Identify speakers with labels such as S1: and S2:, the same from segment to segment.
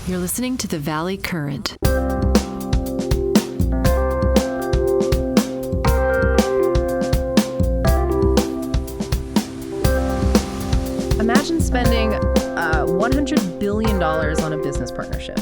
S1: You're listening to the Valley Current.
S2: Imagine spending $100 billion on a business partnership.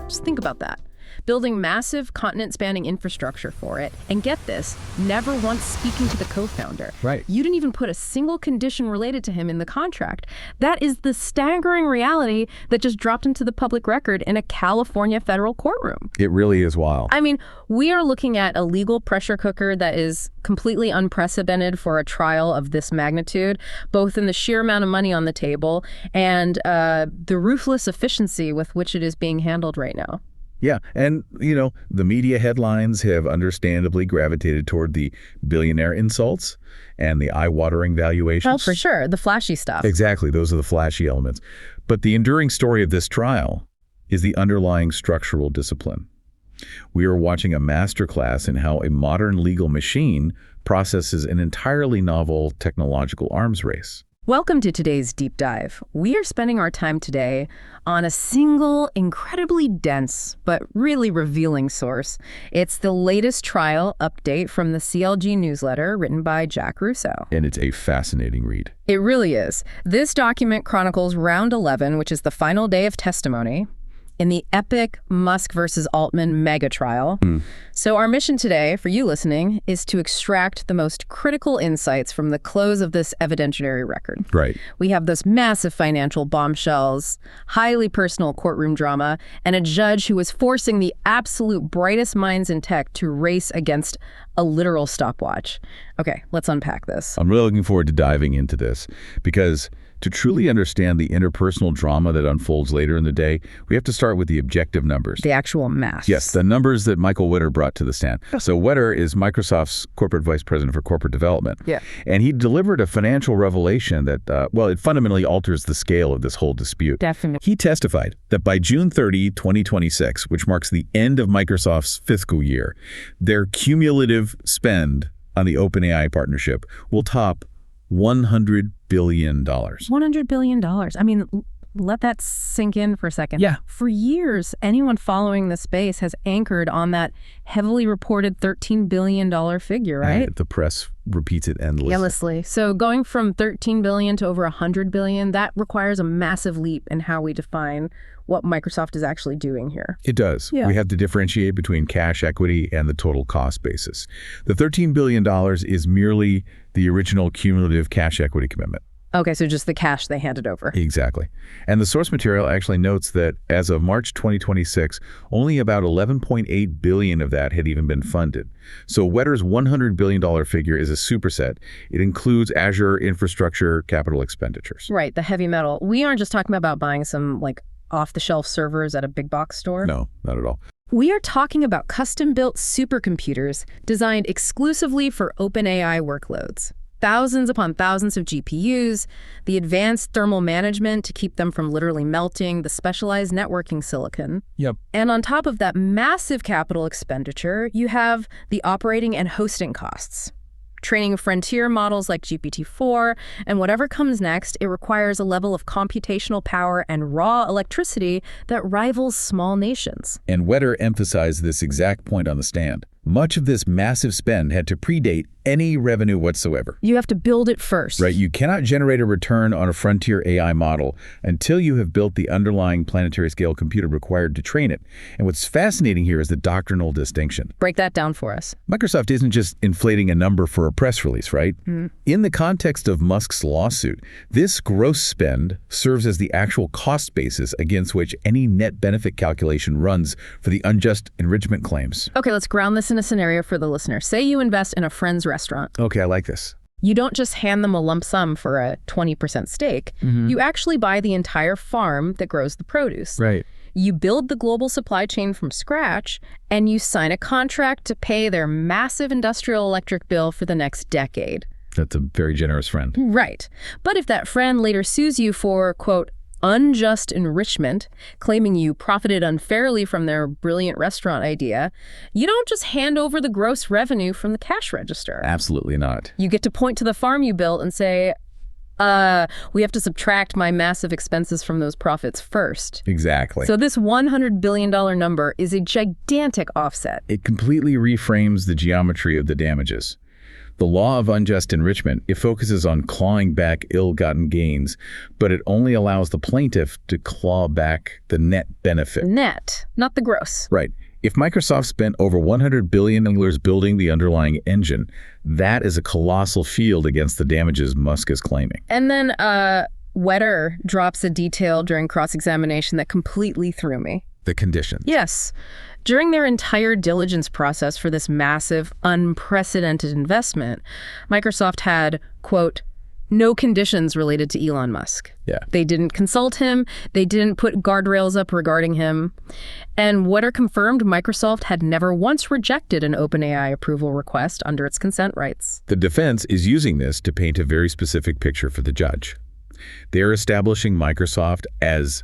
S2: Just think about that. Building massive continent-spanning infrastructure for it, and get this, never once speaking to the co-founder.
S3: Right.
S2: You didn't even put a single condition related to him in the contract. That is the staggering reality that just dropped into the public record in a California federal courtroom.
S3: It really is wild.
S2: I mean, we are looking at a legal pressure cooker that is completely unprecedented for a trial of this magnitude, both in the sheer amount of money on the table and the ruthless efficiency with which it is being handled right now.
S3: Yeah, and, the media headlines have understandably gravitated toward the billionaire insults and the eye-watering valuations.
S2: Oh, for sure. The flashy stuff.
S3: Exactly. Those are the flashy elements. But the enduring story of this trial is the underlying structural discipline. We are watching a masterclass in how a modern legal machine processes an entirely novel technological arms race.
S2: Welcome to today's deep dive. We are spending our time today on a single, incredibly dense, but really revealing source. It's the latest trial update from the CLG newsletter written by Jack Russo.
S3: And it's a fascinating read.
S2: It really is. This document chronicles round 11, which is the final day of testimony in the epic Musk versus Altman mega trial. So our mission today, for you listening, is to extract the most critical insights from the close of this evidentiary record.
S3: Right.
S2: We have those massive financial bombshells, highly personal courtroom drama, and a judge who was forcing the absolute brightest minds in tech to race against a literal stopwatch. Okay, let's unpack this.
S3: I'm really looking forward to diving into this because to truly understand the interpersonal drama that unfolds later in the day, we have to start with the objective numbers.
S2: The actual math.
S3: Yes, the numbers that Michael Wetter brought to the stand. So Wetter is Microsoft's corporate vice president for corporate development.
S2: Yeah.
S3: And he delivered a financial revelation that, it fundamentally alters the scale of this whole dispute.
S2: Definitely.
S3: He testified that by June 30, 2026, which marks the end of Microsoft's fiscal year, their cumulative spend on the OpenAI partnership will top $100 billion.
S2: $100 billion. I mean, let that sink in for a second.
S3: Yeah.
S2: For years, anyone following the space has anchored on that heavily reported $13 billion figure, right?
S3: The press repeats it endlessly.
S2: Endlessly. So going from $13 billion to over $100 billion, that requires a massive leap in how we define what Microsoft is actually doing here.
S3: It does.
S2: Yeah.
S3: We have to differentiate between cash equity and the total cost basis. The $13 billion is merely the original cumulative cash equity commitment.
S2: Okay, so just the cash they handed over.
S3: Exactly. And the source material actually notes that as of March 2026, only about $11.8 billion of that had even been funded. So Wetter's $100 billion figure is a superset. It includes Azure infrastructure capital expenditures.
S2: Right, the heavy metal. We aren't just talking about buying some off-the-shelf servers at a big box store.
S3: No, not at all.
S2: We are talking about custom-built supercomputers designed exclusively for OpenAI workloads. Thousands upon thousands of GPUs, the advanced thermal management to keep them from literally melting, the specialized networking silicon.
S3: Yep.
S2: And on top of that massive capital expenditure, you have the operating and hosting costs. Training frontier models like GPT-4, and whatever comes next, it requires a level of computational power and raw electricity that rivals small nations.
S3: And Wetter emphasized this exact point on the stand. Much of this massive spend had to predate any revenue whatsoever.
S2: You have to build it first.
S3: Right, you cannot generate a return on a frontier AI model until you have built the underlying planetary scale computer required to train it. And what's fascinating here is the doctrinal distinction.
S2: Break that down for us.
S3: Microsoft isn't just inflating a number for a press release, right? In the context of Musk's lawsuit, this gross spend serves as the actual cost basis against which any net benefit calculation runs for the unjust enrichment claims.
S2: Okay, let's ground this in a scenario for the listener. Say you invest in a friend's restaurant.
S3: Okay, I like this.
S2: You don't just hand them a lump sum for a 20% stake. You actually buy the entire farm that grows the produce.
S3: Right.
S2: You build the global supply chain from scratch, and you sign a contract to pay their massive industrial electric bill for the next decade.
S3: That's a very generous friend.
S2: Right. But if that friend later sues you for, quote, unjust enrichment, claiming you profited unfairly from their brilliant restaurant idea, you don't just hand over the gross revenue from the cash register.
S3: Absolutely not.
S2: You get to point to the farm you built and say, we have to subtract my massive expenses from those profits first.
S3: Exactly.
S2: So this $100 billion number is a gigantic offset.
S3: It completely reframes the geometry of the damages. The law of unjust enrichment, it focuses on clawing back ill-gotten gains, but it only allows the plaintiff to claw back the net benefit.
S2: Net, not the gross.
S3: Right. If Microsoft spent over $100 billion building the underlying engine, that is a colossal field against the damages Musk is claiming.
S2: And then Wetter drops a detail during cross-examination that completely threw me.
S3: The conditions.
S2: Yes. During their entire diligence process for this massive, unprecedented investment, Microsoft had, quote, no conditions related to Elon Musk.
S3: Yeah.
S2: They didn't consult him. They didn't put guardrails up regarding him. And Wetter confirmed Microsoft had never once rejected an OpenAI approval request under its consent rights.
S3: The defense is using this to paint a very specific picture for the judge. They're establishing Microsoft as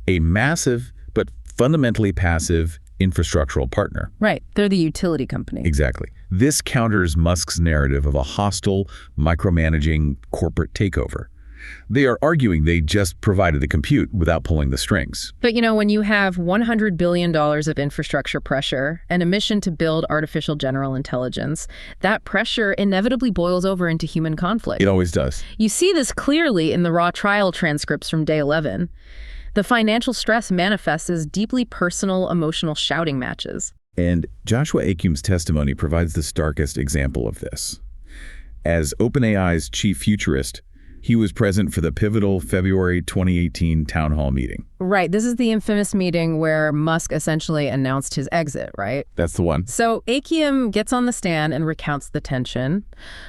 S3: a massive but fundamentally passive infrastructural partner.
S2: Right. They're the utility company.
S3: Exactly. This counters Musk's narrative of a hostile, micromanaging corporate takeover. They are arguing they just provided the compute without pulling the strings.
S2: But, you know, when you have $100 billion of infrastructure pressure and a mission to build artificial general intelligence, that pressure inevitably boils over into human conflict.
S3: It always does.
S2: You see this clearly in the raw trial transcripts from day 11. The financial stress manifests as deeply personal, emotional shouting matches.
S3: And Joshua Acume's testimony provides the starkest example of this. As OpenAI's chief futurist, he was present for the pivotal February 2018 town hall meeting.
S2: Right. This is the infamous meeting where Musk essentially announced his exit, right?
S3: That's the one.
S2: So Acume gets on the stand and recounts the tension.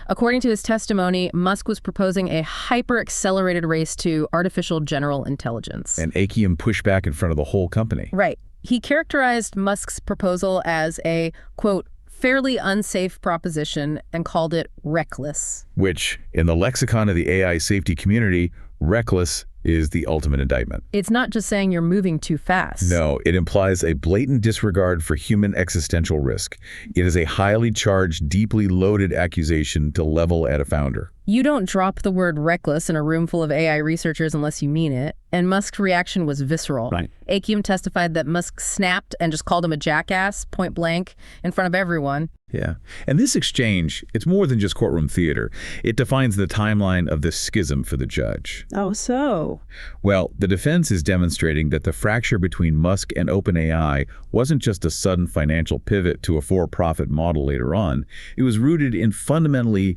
S2: According to his testimony, Musk was proposing a hyper-accelerated race to artificial general intelligence.
S3: And Acume pushed back in front of the whole company.
S2: Right. He characterized Musk's proposal as a, quote, fairly unsafe proposition and called it reckless.
S3: Which, in the lexicon of the AI safety community, reckless is the ultimate indictment.
S2: It's not just saying you're moving too fast.
S3: No, it implies a blatant disregard for human existential risk. It is a highly charged, deeply loaded accusation to level at a founder.
S2: You don't drop the word reckless in a room full of AI researchers unless you mean it. And Musk's reaction was visceral.
S3: Right.
S2: Acume testified that Musk snapped and just called him a jackass, point blank, in front of everyone.
S3: Yeah. And this exchange, it's more than just courtroom theater. It defines the timeline of this schism for the judge.
S4: Oh, so?
S3: Well, the defense is demonstrating that the fracture between Musk and OpenAI wasn't just a sudden financial pivot to a for-profit model later on. It was rooted in fundamentally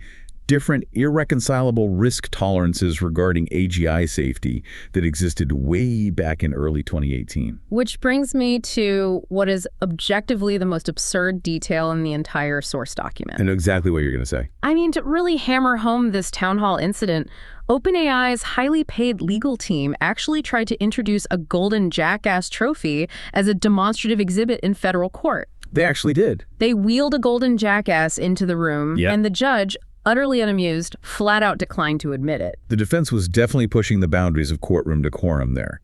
S3: different, irreconcilable risk tolerances regarding AGI safety that existed way back in early 2018.
S2: Which brings me to what is objectively the most absurd detail in the entire source document.
S3: I know exactly what you're going to say.
S2: I mean, to really hammer home this town hall incident, OpenAI's highly paid legal team actually tried to introduce a golden jackass trophy as a demonstrative exhibit in federal court.
S3: They actually did.
S2: They wheeled a golden jackass into the room,
S3: Yep.
S2: and the judge, utterly unamused, flat out declined to admit it.
S3: The defense was definitely pushing the boundaries of courtroom decorum there.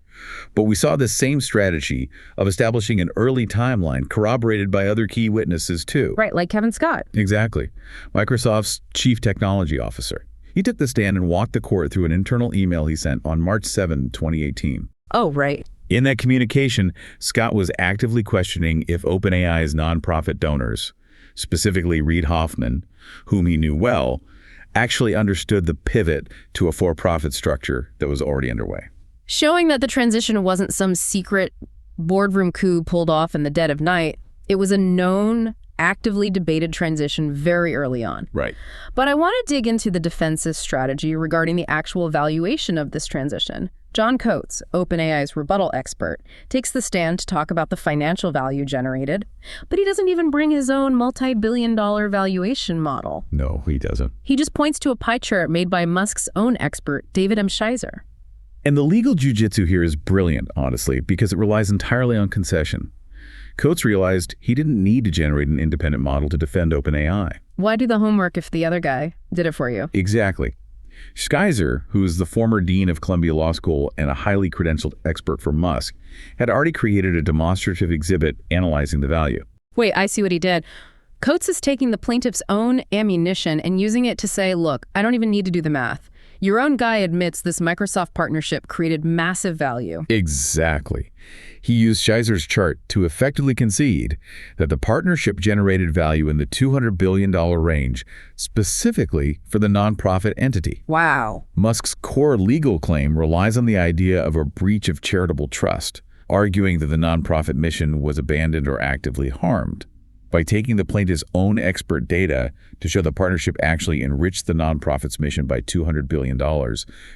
S3: But we saw this same strategy of establishing an early timeline corroborated by other key witnesses too.
S2: Right, like Kevin Scott.
S3: Exactly. Microsoft's chief technology officer. He took the stand and walked the court through an internal email he sent on March 7, 2018.
S2: Oh, right.
S3: In that communication, Scott was actively questioning if OpenAI's nonprofit donors, specifically Reid Hoffman, whom he knew well, actually understood the pivot to a for-profit structure that was already underway.
S2: Showing that the transition wasn't some secret boardroom coup pulled off in the dead of night. It was a known, actively debated transition very early on.
S3: Right.
S2: But I want to dig into the defense's strategy regarding the actual valuation of this transition. John Coates, OpenAI's rebuttal expert, takes the stand to talk about the financial value generated, but he doesn't even bring his own multi-billion-dollar valuation model.
S3: No, he doesn't.
S2: He just points to a pie chart made by Musk's own expert, David M. Scheiser.
S3: And the legal jujitsu here is brilliant, honestly, because it relies entirely on concession. Coates realized he didn't need to generate an independent model to defend OpenAI.
S2: Why do the homework if the other guy did it for you?
S3: Exactly. Scheiser, who is the former dean of Columbia Law School and a highly credentialed expert for Musk, had already created a demonstrative exhibit analyzing the value.
S2: Wait, I see what he did. Coates is taking the plaintiff's own ammunition and using it to say, look, I don't even need to do the math. Your own guy admits this Microsoft partnership created massive value.
S3: Exactly. He used Scheiser's chart to effectively concede that the partnership generated value in the $200 billion range, specifically for the nonprofit entity.
S2: Wow.
S3: Musk's core legal claim relies on the idea of a breach of charitable trust, arguing that the nonprofit mission was abandoned or actively harmed. By taking the plaintiff's own expert data to show the partnership actually enriched the nonprofit's mission by $200 billion,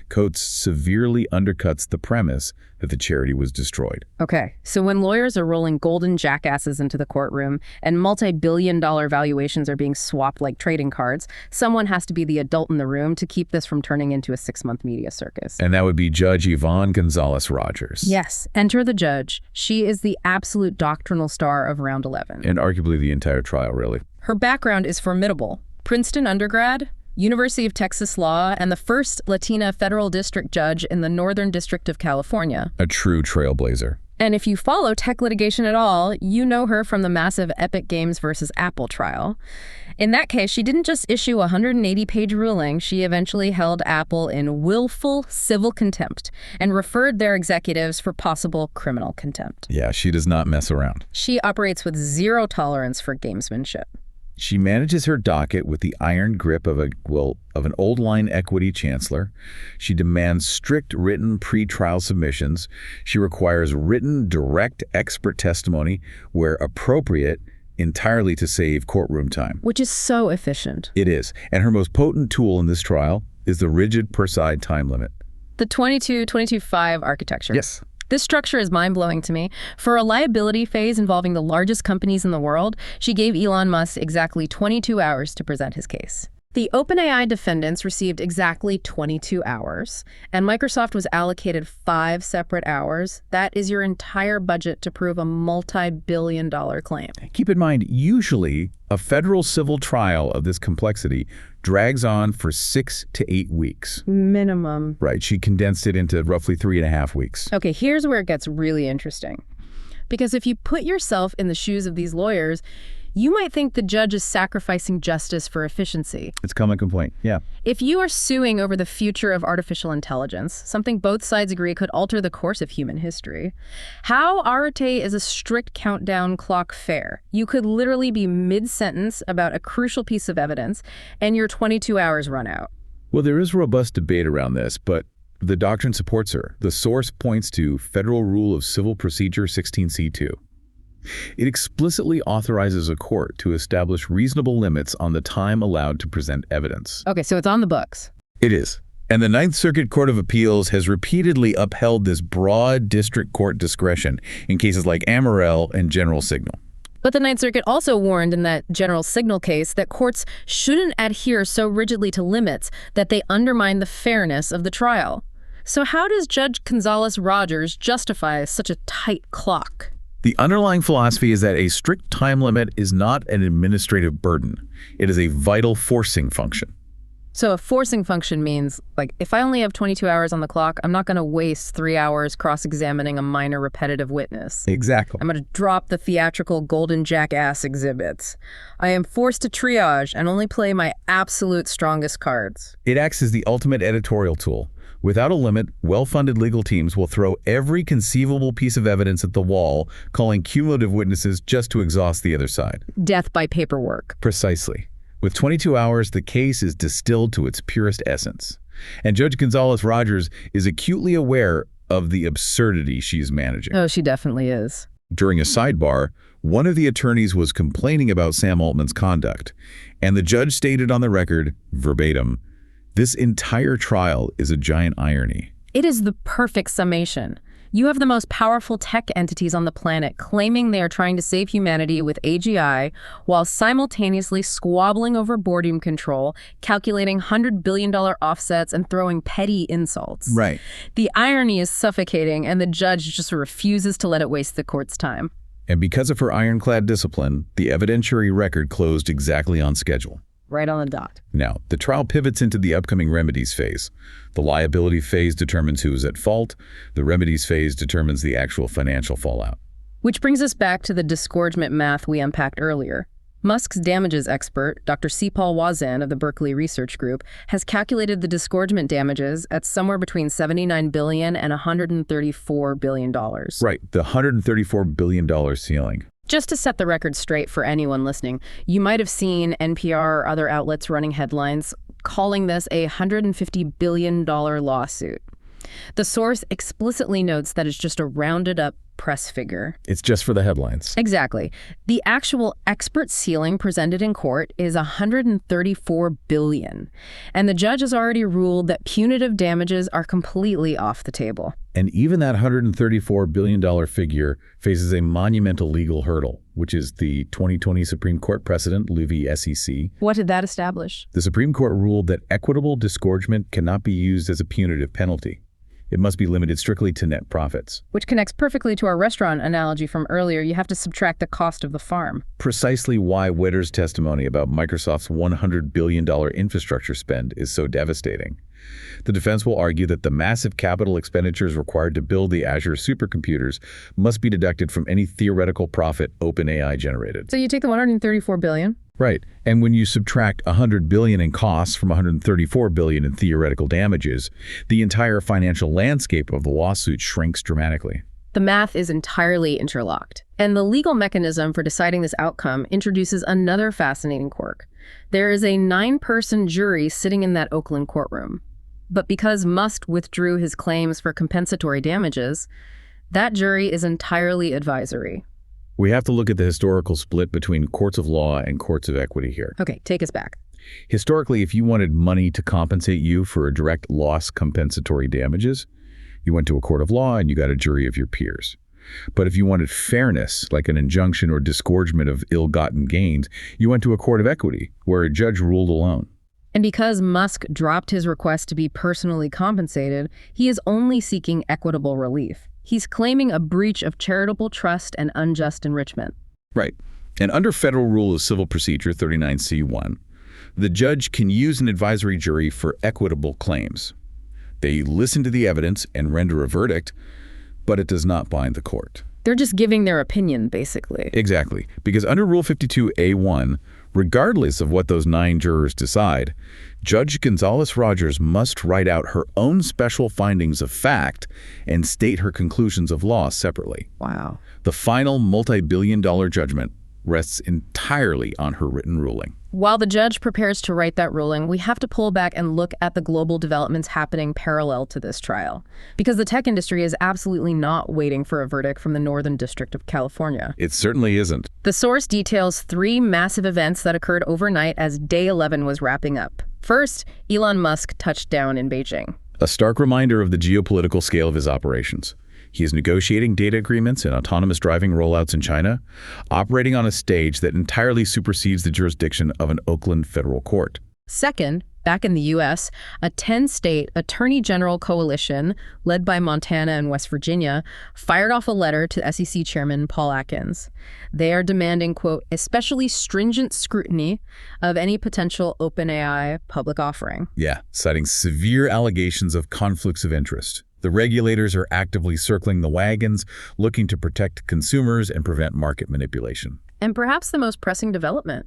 S3: Coates severely undercuts the premise that the charity was destroyed.
S2: Okay, so when lawyers are rolling golden jackasses into the courtroom and multi-billion-dollar valuations are being swapped like trading cards, someone has to be the adult in the room to keep this from turning into a 6-month media circus.
S3: And that would be Judge Yvonne Gonzalez Rogers.
S2: Yes, enter the judge. She is the absolute doctrinal star of Round 11.
S3: And arguably the entire trial, really.
S2: Her background is formidable. Princeton undergrad, University of Texas Law, and the first Latina federal district judge in the Northern District of California.
S3: A true trailblazer.
S2: And if you follow tech litigation at all, you know her from the massive Epic Games versus Apple trial. In that case, she didn't just issue a 180-page ruling, she eventually held Apple in willful civil contempt and referred their executives for possible criminal contempt.
S3: Yeah, she does not mess around.
S2: She operates with zero tolerance for gamesmanship.
S3: She manages her docket with the iron grip of an old-line equity chancellor. She demands strict written pre-trial submissions. She requires written, direct expert testimony where appropriate, entirely to save courtroom time.
S2: Which is so efficient.
S3: It is. And her most potent tool in this trial is the rigid per-side time limit.
S2: The 22-22-5 architecture.
S3: Yes.
S2: This structure is mind-blowing to me. For a liability phase involving the largest companies in the world, she gave Elon Musk exactly 22 hours to present his case. The OpenAI defendants received exactly 22 hours, and Microsoft was allocated 5 separate hours. That is your entire budget to prove a multi-billion-dollar claim.
S3: Keep in mind, usually a federal civil trial of this complexity drags on for 6 to 8 weeks.
S2: Minimum.
S3: Right. She condensed it into roughly 3.5 weeks.
S2: Okay, here's where it gets really interesting. Because if you put yourself in the shoes of these lawyers, you might think the judge is sacrificing justice for efficiency.
S3: It's a common complaint, yeah.
S2: If you are suing over the future of artificial intelligence, something both sides agree could alter the course of human history, how Arte is a strict countdown clock fair? You could literally be mid-sentence about a crucial piece of evidence, and your 22 hours run out.
S3: Well, there is robust debate around this, but the doctrine supports her. The source points to Federal Rule of Civil Procedure 16c2. It explicitly authorizes a court to establish reasonable limits on the time allowed to present evidence.
S2: Okay, so it's on the books.
S3: It is. And the Ninth Circuit Court of Appeals has repeatedly upheld this broad district court discretion in cases like Amaral and General Signal.
S2: But the Ninth Circuit also warned in that General Signal case that courts shouldn't adhere so rigidly to limits that they undermine the fairness of the trial. So how does Judge Gonzalez Rogers justify such a tight clock?
S3: The underlying philosophy is that a strict time limit is not an administrative burden. It is a vital forcing function.
S2: So a forcing function means, like, if I only have 22 hours on the clock, I'm not going to waste 3 hours cross-examining a minor repetitive witness.
S3: Exactly.
S2: I'm going to drop the theatrical golden jackass exhibits. I am forced to triage and only play my absolute strongest cards.
S3: It acts as the ultimate editorial tool. Without a limit, well-funded legal teams will throw every conceivable piece of evidence at the wall, calling cumulative witnesses just to exhaust the other side.
S2: Death by paperwork.
S3: Precisely. With 22 hours, the case is distilled to its purest essence. And Judge Gonzalez Rogers is acutely aware of the absurdity she is managing.
S2: Oh, she definitely is.
S3: During a sidebar, one of the attorneys was complaining about Sam Altman's conduct, and the judge stated on the record, verbatim, "This entire trial is a giant irony."
S2: It is the perfect summation. You have the most powerful tech entities on the planet claiming they are trying to save humanity with AGI while simultaneously squabbling over boardroom control, calculating $100 billion offsets, and throwing petty insults.
S3: Right.
S2: The irony is suffocating, and the judge just refuses to let it waste the court's time.
S3: And because of her ironclad discipline, the evidentiary record closed exactly on schedule.
S2: Right on the dot.
S3: Now, the trial pivots into the upcoming remedies phase. The liability phase determines who is at fault. The remedies phase determines the actual financial fallout.
S2: Which brings us back to the disgorgement math we unpacked earlier. Musk's damages expert, Dr. C. Paul Wazan of the Berkeley Research Group, has calculated the disgorgement damages at somewhere between $79 billion and $134 billion.
S3: Right, the $134 billion ceiling.
S2: Just to set the record straight for anyone listening, you might have seen NPR or other outlets running headlines calling this a $150 billion lawsuit. The source explicitly notes that it's just a rounded-up press figure.
S3: It's just for the headlines.
S2: Exactly. The actual expert ceiling presented in court is $134 billion, and the judge has already ruled that punitive damages are completely off the table.
S3: And even that $134 billion figure faces a monumental legal hurdle, which is the 2020 Supreme Court precedent, Levy SEC.
S2: What did that establish?
S3: The Supreme Court ruled that equitable disgorgement cannot be used as a punitive penalty. It must be limited strictly to net profits.
S2: Which connects perfectly to our restaurant analogy from earlier. You have to subtract the cost of the farm.
S3: Precisely why Witter's testimony about Microsoft's $100 billion infrastructure spend is so devastating. The defense will argue that the massive capital expenditures required to build the Azure supercomputers must be deducted from any theoretical profit OpenAI generated.
S2: So you take the $134 billion?
S3: Right. And when you subtract $100 billion in costs from $134 billion in theoretical damages, the entire financial landscape of the lawsuit shrinks dramatically.
S2: The math is entirely interlocked. And the legal mechanism for deciding this outcome introduces another fascinating quirk. There is a 9-person jury sitting in that Oakland courtroom. But because Musk withdrew his claims for compensatory damages, that jury is entirely advisory.
S3: We have to look at the historical split between courts of law and courts of equity here.
S2: Okay, take us back.
S3: Historically, if you wanted money to compensate you for a direct loss compensatory damages, you went to a court of law and you got a jury of your peers. But if you wanted fairness, like an injunction or disgorgement of ill-gotten gains, you went to a court of equity, where a judge ruled alone.
S2: And because Musk dropped his request to be personally compensated, he is only seeking equitable relief. He's claiming a breach of charitable trust and unjust enrichment.
S3: Right. And under Federal Rule of Civil Procedure 39C1, the judge can use an advisory jury for equitable claims. They listen to the evidence and render a verdict, but it does not bind the court.
S2: They're just giving their opinion, basically.
S3: Exactly. Because under Rule 52A1, regardless of what those 9 jurors decide, Judge Gonzalez Rogers must write out her own special findings of fact and state her conclusions of law separately.
S2: Wow.
S3: The final multi-billion-dollar judgment rests entirely on her written ruling.
S2: While the judge prepares to write that ruling, we have to pull back and look at the global developments happening parallel to this trial. Because the tech industry is absolutely not waiting for a verdict from the Northern District of California.
S3: It certainly isn't.
S2: The source details 3 massive events that occurred overnight as Day 11 was wrapping up. First, Elon Musk touched down in Beijing.
S3: A stark reminder of the geopolitical scale of his operations. He is negotiating data agreements and autonomous driving rollouts in China, operating on a stage that entirely supersedes the jurisdiction of an Oakland federal court.
S2: Second, back in the U.S., a 10-state attorney general coalition, led by Montana and West Virginia, fired off a letter to SEC Chairman Paul Atkins. They are demanding, quote, especially stringent scrutiny of any potential OpenAI public offering.
S3: Yeah, citing severe allegations of conflicts of interest. The regulators are actively circling the wagons, looking to protect consumers and prevent market manipulation.
S2: And perhaps the most pressing development.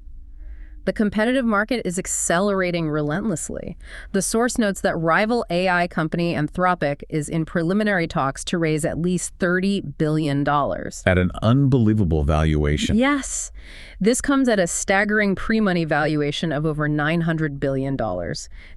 S2: The competitive market is accelerating relentlessly. The source notes that rival AI company Anthropic is in preliminary talks to raise at least $30 billion.
S3: At an unbelievable valuation.
S2: Yes. This comes at a staggering pre-money valuation of over $900 billion,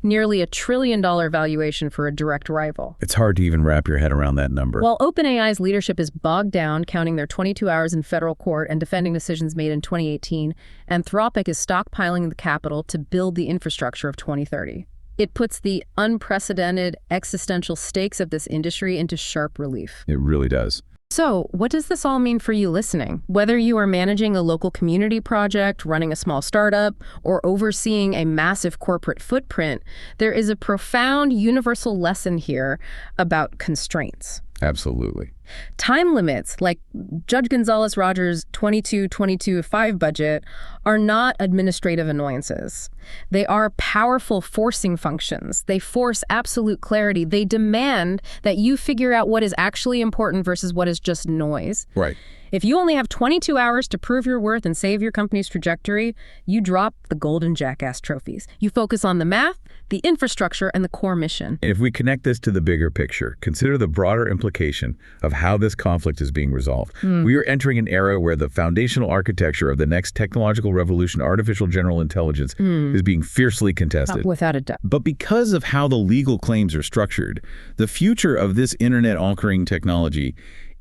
S2: nearly $1 trillion valuation for a direct rival.
S3: It's hard to even wrap your head around that number.
S2: While OpenAI's leadership is bogged down, counting their 22 hours in federal court and defending decisions made in 2018, Anthropic is stockpiling the capital to build the infrastructure of 2030. It puts the unprecedented existential stakes of this industry into sharp relief.
S3: It really does.
S2: So, what does this all mean for you listening? Whether you are managing a local community project, running a small startup, or overseeing a massive corporate footprint, there is a profound universal lesson here about constraints.
S3: Absolutely.
S2: Time limits, like Judge Gonzalez Rogers' 22-22-5 budget, are not administrative annoyances. They are powerful forcing functions. They force absolute clarity. They demand that you figure out what is actually important versus what is just noise.
S3: Right.
S2: If you only have 22 hours to prove your worth and save your company's trajectory, you drop the golden jackass trophies. You focus on the math, the infrastructure, and the core mission.
S3: If we connect this to the bigger picture, consider the broader implication of how this conflict is being resolved. We are entering an era where the foundational architecture of the next technological revolution, artificial general intelligence, is being fiercely contested.
S2: Without a doubt.
S3: But because of how the legal claims are structured, the future of this internet-anchoring technology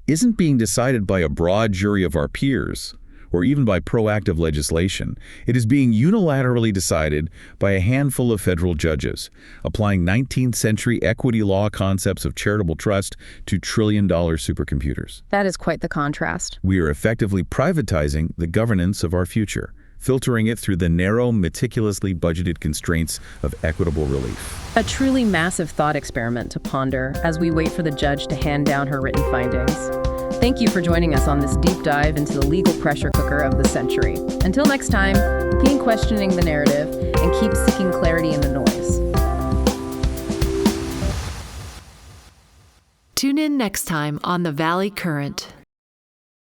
S3: isn't being decided by a broad jury of our peers, or even by proactive legislation. It is being unilaterally decided by a handful of federal judges, applying 19th century equity law concepts of charitable trust to trillion-dollar supercomputers.
S2: That is quite the contrast.
S3: We are effectively privatizing the governance of our future, filtering it through the narrow, meticulously budgeted constraints of equitable relief.
S2: A truly massive thought experiment to ponder as we wait for the judge to hand down her written findings. Thank you for joining us on this deep dive into the legal pressure cooker of the century. Until next time, keep questioning the narrative and keep seeking clarity in the noise.
S1: Tune in next time on The Valley Current.